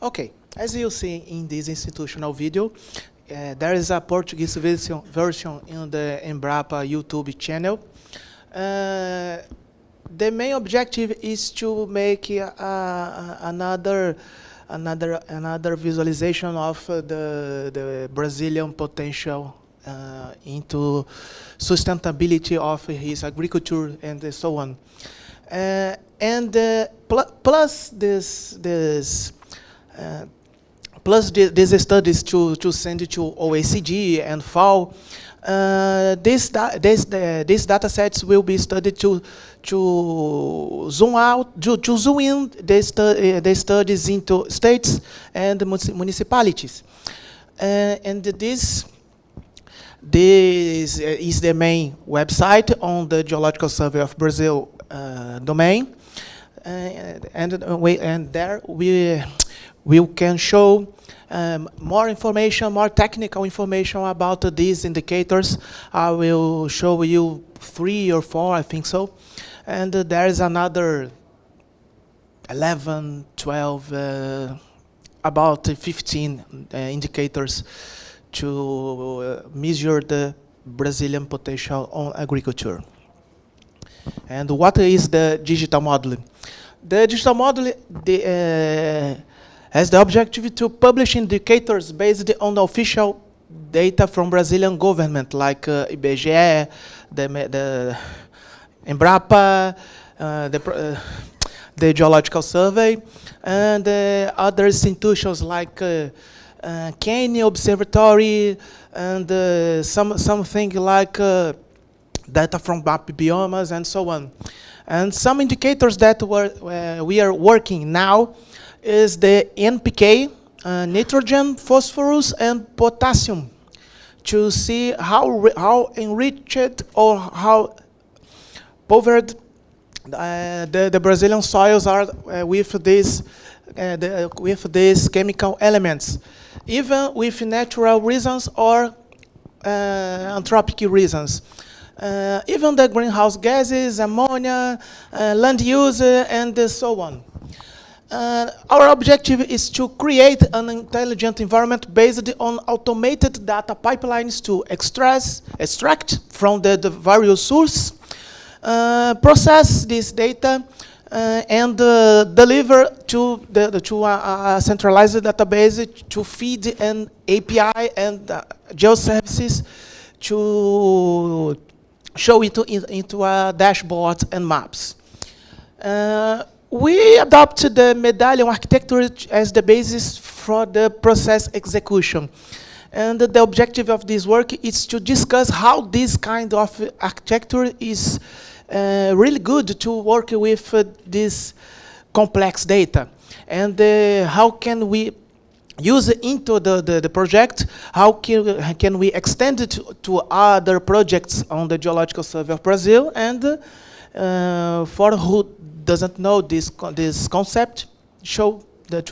Okay, as you see in this institutional video, there is a Portuguese version in the EMBRAPA YouTube channel. The main objective is to make another visualization of the Brazilian potential into sustainability of his agriculture and so on. Plus these studies to send to OECD and FAO, these data sets will be studied to zoom out, to zoom in the studies into states and municipalities. And this is the main website on the Geological Survey of Brazil domain. And there we can show more information, more technical information about these indicators. I will show you 3 or 4, I think so. And there is another 11, 12, about 15 indicators to measure the Brazilian potential on agriculture. And what is the digital modeling? The digital modeling has the objective to publish indicators based on the official data from Brazilian government, like IBGE, the EMBRAPA, the Geological Survey, and other institutions like Kenya Observatory, and something like data from map biomas and so on. And some indicators that we are working now is the NPK, nitrogen, phosphorus, and potassium, to see how enriched or how covered the Brazilian soils are with these chemical elements, even with natural reasons or anthropic reasons. Even the greenhouse gases, ammonia, land use, and so on. Our objective is to create an intelligent environment based on automated data pipelines to extract from the various sources, process this data, and deliver to a centralized database to feed an API and geoservices to show it into a dashboard and maps. We adopted the medallion architecture as the basis for the process execution. And the objective of this work is to discuss how this kind of architecture is really good to work with this complex data. And how can we use it into the project? How can we extend it to other projects on the Geological Survey of Brazil? And for who doesn't know this concept, to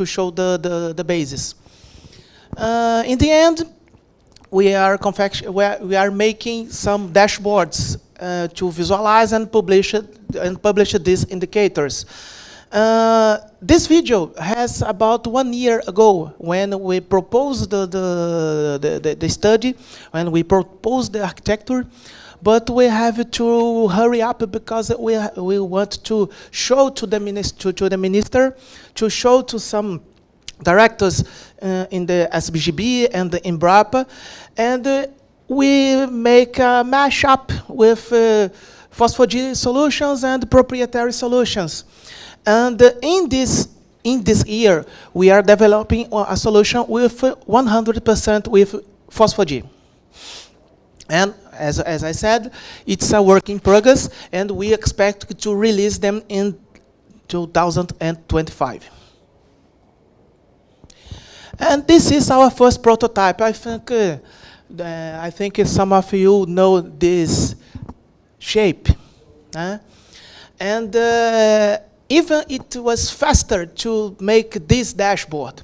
show the basis. In the end, we are making some dashboards to visualize and publish these indicators. This video has about 1 year ago when we proposed the study, when we proposed the architecture, but we have to hurry up because we want to show to the minister, to show to some directors in the SBGB and the EMBRAPA, and we make a mashup with FOSS4G solutions and proprietary solutions. And in this year, we are developing a solution with 100% with FOSS4G. And as I said, it's a work in progress, and we expect to release them in 2025. And this is our first prototype. I think some of you know this shape. And even it was faster to make this dashboard.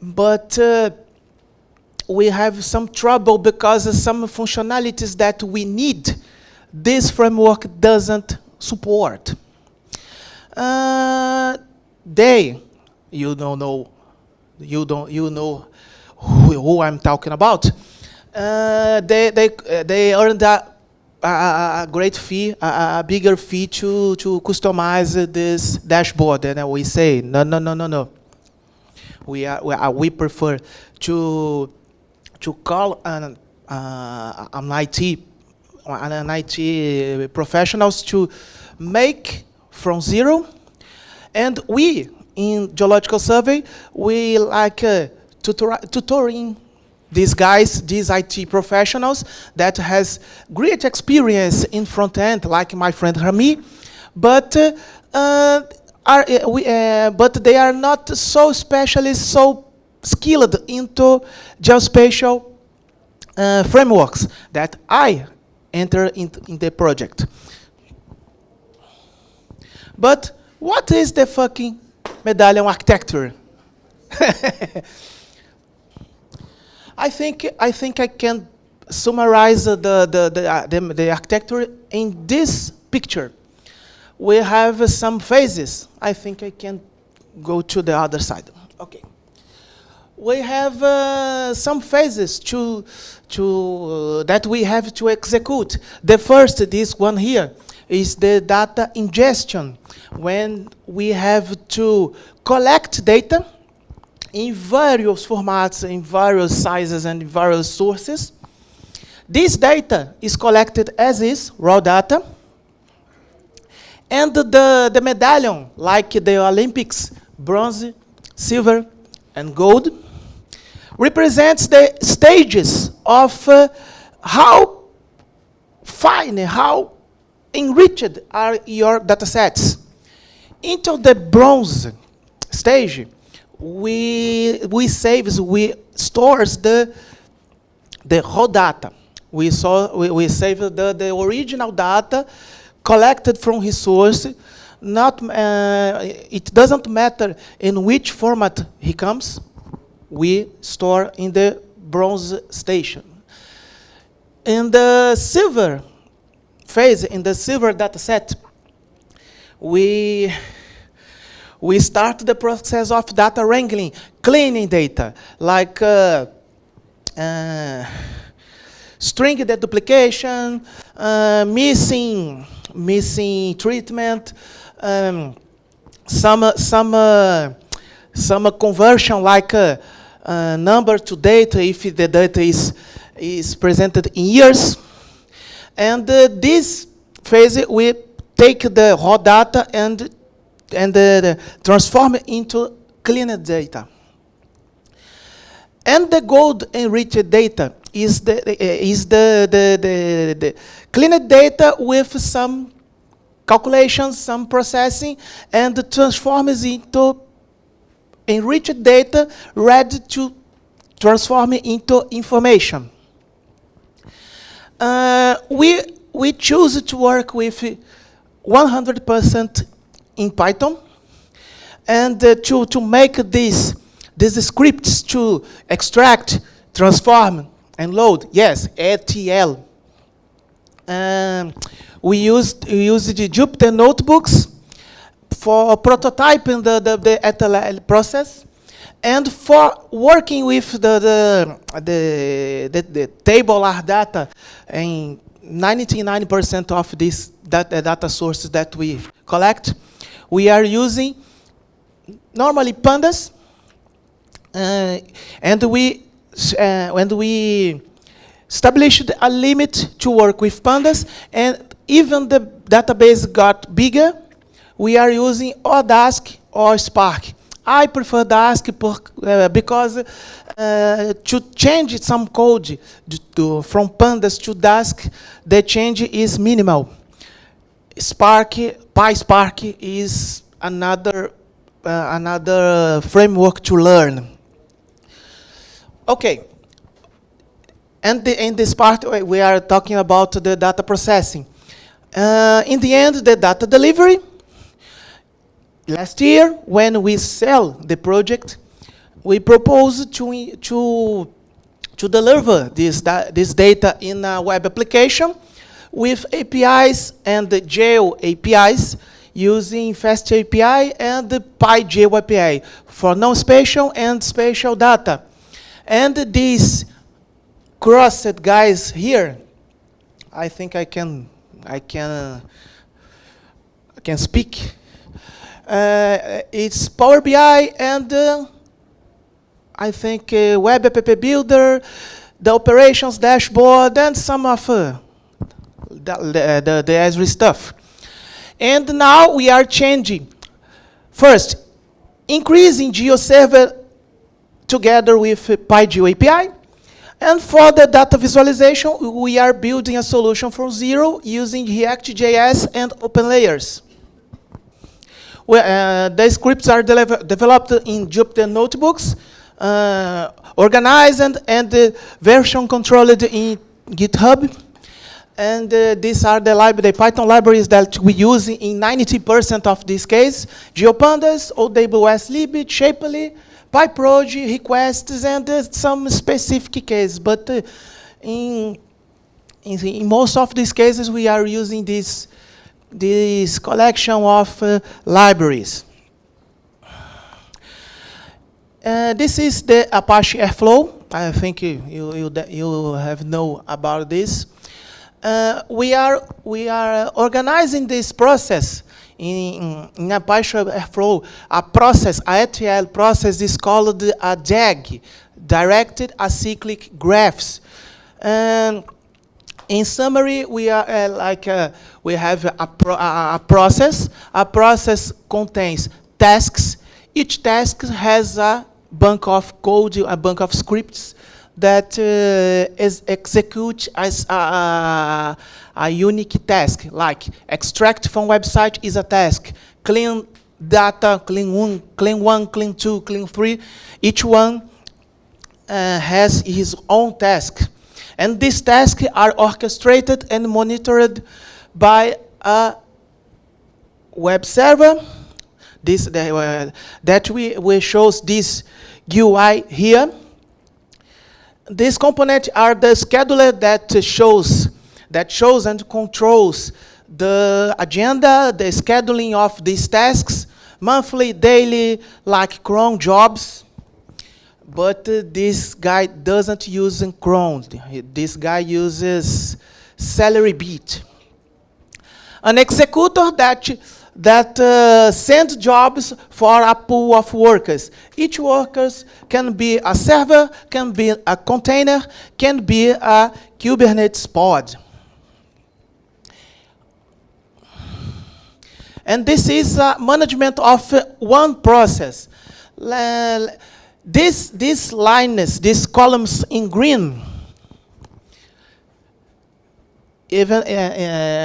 But we have some trouble because some functionalities that we need, this framework doesn't support. You don't know you know who I'm talking about. They earned a great fee, a bigger fee to customize this dashboard, and we say no. We prefer to call an IT professionals to make from zero, and we in geological survey we like tutoring these guys, these IT professionals that has great experience in front end, like my friend Rami, but but they are not so specialist, so skilled into geospatial frameworks that I enter in the project. But what is the fucking medallion architecture? I think I can summarize the architecture in this picture. We have some phases. I think I can go to the other side. Okay. We have some phases that we have to execute. The first, this one here, is the data ingestion, when we have to collect data in various formats, in various sizes, and in various sources. This data is collected as is, raw data. And the medallion, like the Olympics, bronze, silver, and gold, represents the stages of how fine, how enriched are your data sets. Into the bronze stage, we stores the raw data. We save the original data collected from resource. It doesn't matter in which format he comes. We store in the bronze station. In the silver phase, in the silver data set, we start the process of data wrangling, cleaning data, like string deduplication, missing treatment, some conversion, like number to data if the data is presented in years. And this phase, we take the raw data and transform it into cleaned data. And the gold enriched data is the cleaned data with some calculations, some processing, and transforms into enriched data ready to transform it into information. We choose to work with 100% in Python, and to make these scripts to extract, transform, and load. Yes, ETL. We used the Jupyter notebooks for prototyping the ETL process, and for working with the tabular data in 99% of these data sources that we collect. We are using normally pandas, and we established a limit to work with pandas, and even the database got bigger. We are using or Dask or Spark. I prefer Dask because to change some code from pandas to Dask, the change is minimal. PySpark is another framework to learn. Okay. And in this part, we are talking about the data processing. In the end, the data delivery. Last year, when we sell the project, we proposed to deliver this data in a web application with APIs and the geo APIs using FAST API and the PyGeo API for non-spatial and spatial data. And these crossed guys here, I think I can speak. It's Power BI and I think Web App Builder, the operations dashboard, and some of the Esri stuff. And now we are changing. First, increasing GeoServer together with PyGeo API. And for the data visualization, we are building a solution from zero using React.js and OpenLayers. The scripts are developed in Jupyter notebooks, organized and version controlled in GitHub. And these are the Python libraries that we use in 90% of this case. GeoPandas, OWS lib, Shapely, PyProj, requests, and some specific cases. But in most of these cases, we are using this collection of libraries. This is the Apache Airflow. I think you have know about this. We are organizing this process in Apache Airflow. A ETL process is called a DAG, Directed Acyclic Graphs. And in summary, we are we have a process. A process contains tasks. Each task has a bank of code, a bank of scripts that execute as a unique task, like extract from website is a task, clean data, clean one, clean two, clean three. Each one has his own task. And these tasks are orchestrated and monitored by a web server. That we shows this GUI here. These components are the scheduler that shows and controls the agenda, the scheduling of these tasks, monthly, daily, like cron jobs. But this guy doesn't use cron. This guy uses salary beat. An executor that sends jobs for a pool of workers. Each worker can be a server, can be a container, can be a Kubernetes pod. And this is management of one process. These lines, these columns in green, even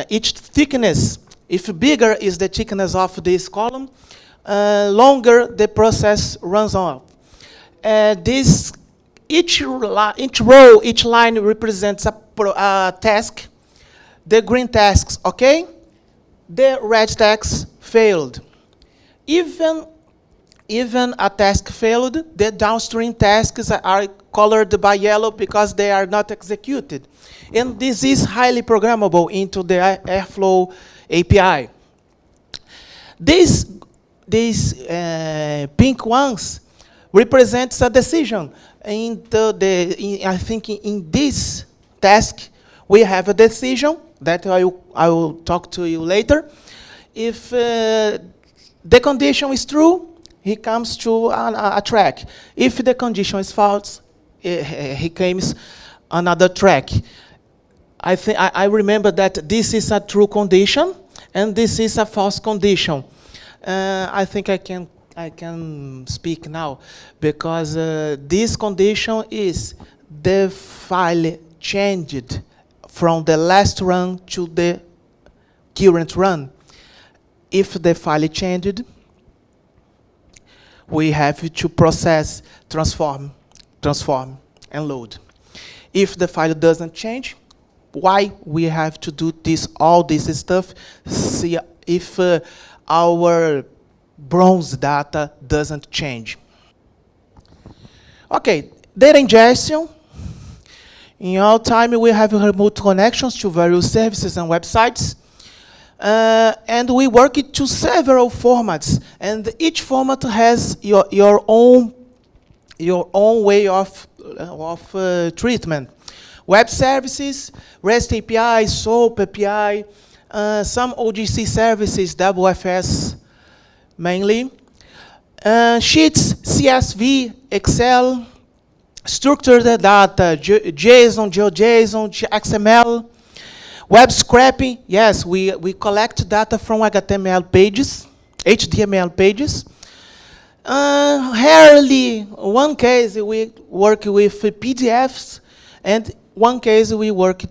each thickness, if bigger is the thickness of this column, longer the process runs on. Each row, each line represents a task. The green tasks, okay? The red tasks failed. Even a task failed, the downstream tasks are colored by yellow because they are not executed. And this is highly programmable into the Airflow API. These pink ones represents a decision. I think in this task, we have a decision that I will talk to you later. If the condition is true, he comes to a track. If the condition is false, he comes another track. I remember that this is a true condition and this is a false condition. I think I can speak now because this condition is the file changed from the last run to the current run. If the file changed, we have to process, transform, and load. If the file doesn't change, why we have to do all this stuff? See if our bronze data doesn't change. Okay, data ingestion. In all time, we have remote connections to various services and websites. And we work it to several formats, and each format has your own way of treatment. Web services, REST API, SOAP API, some OGC services, WFS mainly, sheets, CSV, Excel, structured data, JSON, GeoJSON, XML, web scraping. Yes, we collect data from HTML pages. Rarely, one case we work with PDFs, and one case we work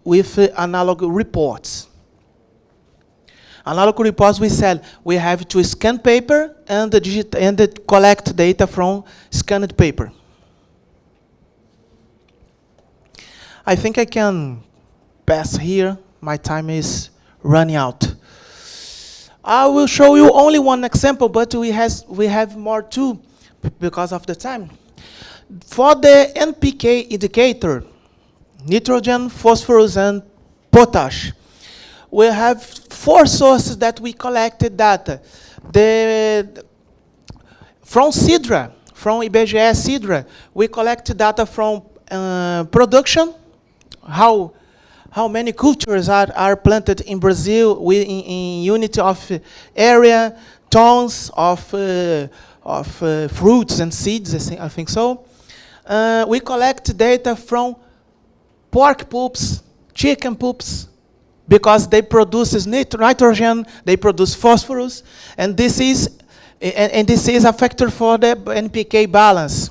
with analog reports. Analog reports we said we have to scan paper and collect data from scanned paper. I think I can pass here. My time is running out. I will show you only one example, but we have more too because of the time. For the NPK indicator, nitrogen, phosphorus, and potash, we have 4 sources that we collected data. From Sidra, from IBGE Sidra, we collect data from production, how many cultures are planted in Brazil in unit of area, tons of fruits and seeds, I think so. We collect data from pork poops, chicken poops, because they produce nitrogen, they produce phosphorus, and this is a factor for the NPK balance.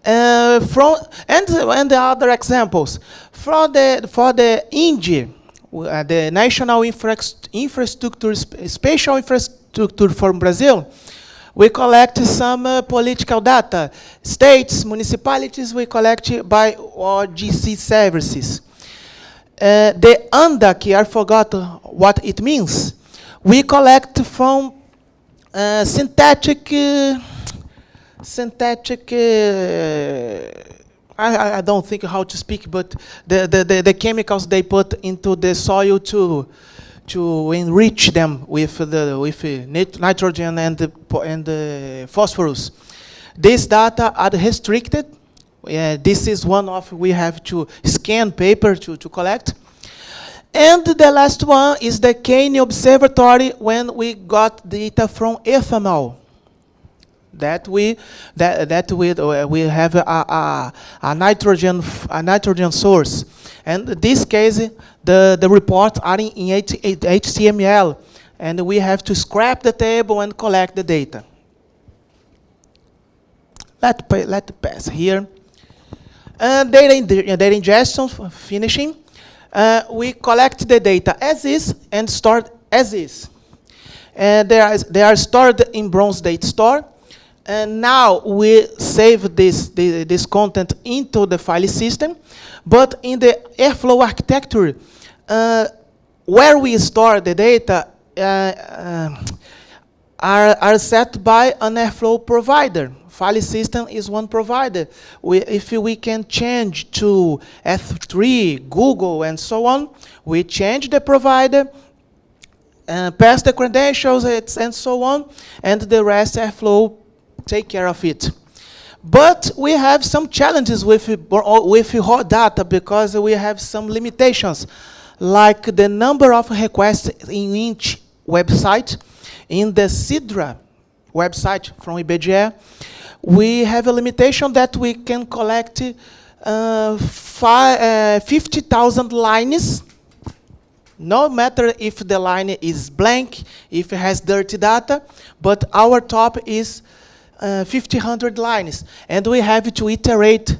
And the other examples for the INGE, the National Infrastructure Spatial Infrastructure for Brazil, we collect some political data. States, municipalities, we collect by OGC services. The ANDAC, I forgot what it means. We collect from synthetic. I don't think how to speak, but the chemicals they put into the soil to enrich them with nitrogen and the phosphorus. These data are restricted. This is one of we have to scan paper to collect. And the last one is the Cane Observatory, when we got data from ethanol. That we have a nitrogen source, and in this case the reports are in HTML, and we have to scrap the table and collect the data. Let's pass here. Data ingestion, finishing. We collect the data as is and stored as is. They are stored in bronze data store. And now we save this content into the file system, but in the Airflow architecture, where we store the data are set by an Airflow provider. File system is one provider. If we can change to S3, Google, and so on, we change the provider, pass the credentials, and so on, and the rest Airflow take care of it. But we have some challenges with raw data because we have some limitations, like the number of requests in each website. In the Sidra website from IBGE, we have a limitation that we can collect 50,000 lines, no matter if the line is blank, if it has dirty data, but our top is 1,500 lines, and we have to iterate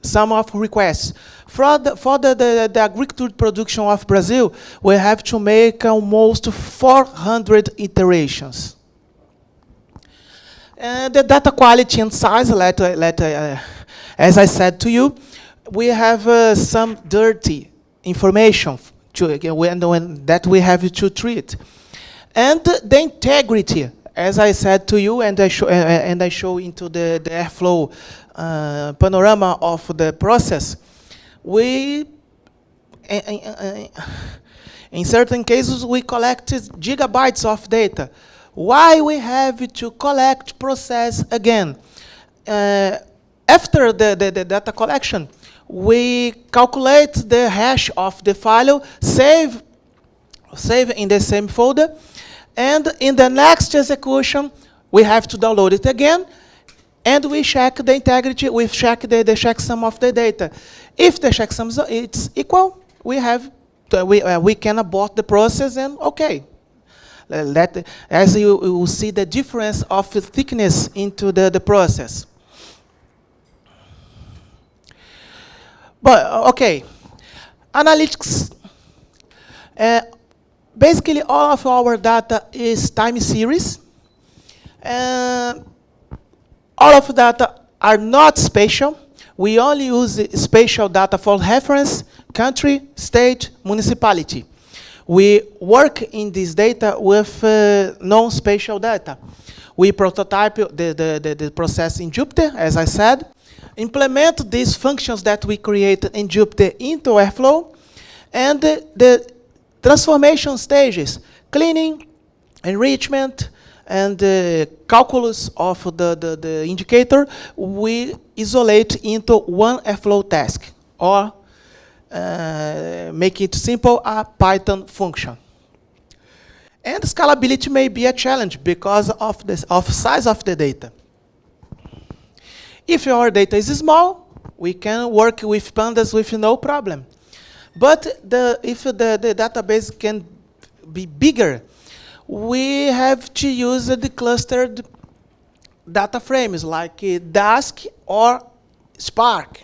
some of requests. For the agriculture production of Brazil, we have to make almost 400 iterations. The data quality and size, as I said to you, we have some dirty information that we have to treat. And the integrity, as I said to you, and I show into the Airflow panorama of the process, we In certain cases, we collected gigabytes of data. Why we have to collect, process again? After the data collection, we calculate the hash of the file, save in the same folder, and in the next execution, we have to download it again, and we check the integrity, we check the checksum of the data. If the checksum is equal, we can abort the process and okay. As you will see the difference of the thickness into the process. But okay, analytics. Basically, all of our data is time series. All of data are not spatial. We only use spatial data for reference, country, state, municipality. We work in this data with non-spatial data. We prototype the process in Jupyter, as I said, implement these functions that we created in Jupyter into Airflow, and the transformation stages, cleaning, enrichment, and the calculus of the indicator, we isolate into one Airflow task, or make it simple, a Python function. And scalability may be a challenge because of the size of the data. If your data is small, we can work with pandas with no problem. But if the database can be bigger, we have to use the clustered data frames like Dask or Spark.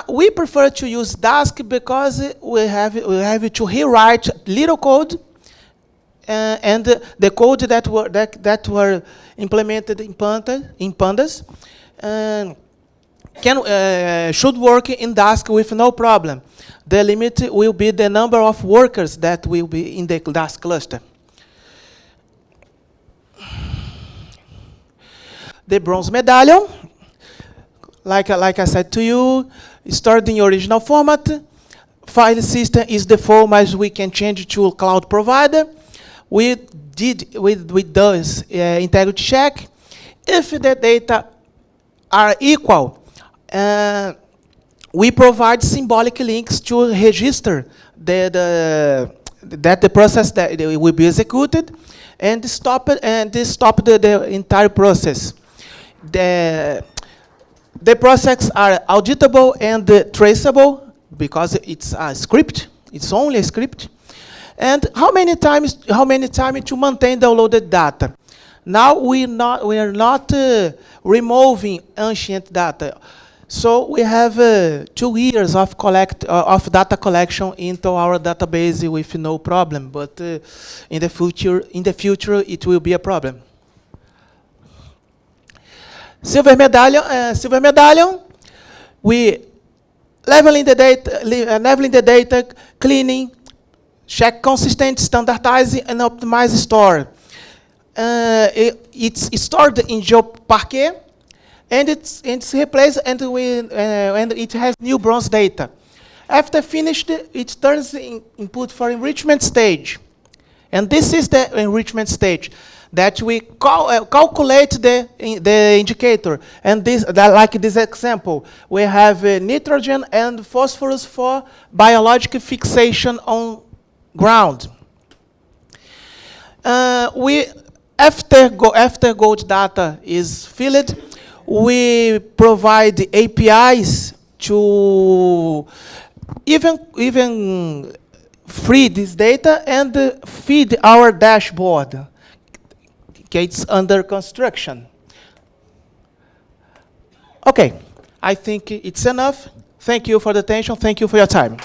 We prefer to use Dask because we have to rewrite little code, and the code that were implemented in pandas should work in Dask with no problem. The limit will be the number of workers that will be in the Dask cluster. The bronze medallion, like I said to you, stored in original format. File system is the format we can change to a cloud provider. We does integrity check. If the data are equal, we provide symbolic links to register that the process that will be executed, and stop the entire process. The processes are auditable and traceable because it's a script. It's only a script. And how many times to maintain downloaded data? Now we are not removing ancient data. So we have 2 years of data collection into our database with no problem. But in the future, it will be a problem. Silver medallion. We leveling the data, cleaning, check consistent, standardizing, and optimize store. It's stored in GeoParquet, and it's replaced, and it has new bronze data. After finished, it turns in input for enrichment stage, and this is the enrichment stage that we calculate the indicator. And like this example, we have nitrogen and phosphorus for biological fixation on ground. After gold data is filled, we provide APIs to even free this data and feed our dashboard. Okay, it's under construction. Okay, I think it's enough. Thank you for the attention. Thank you for your time.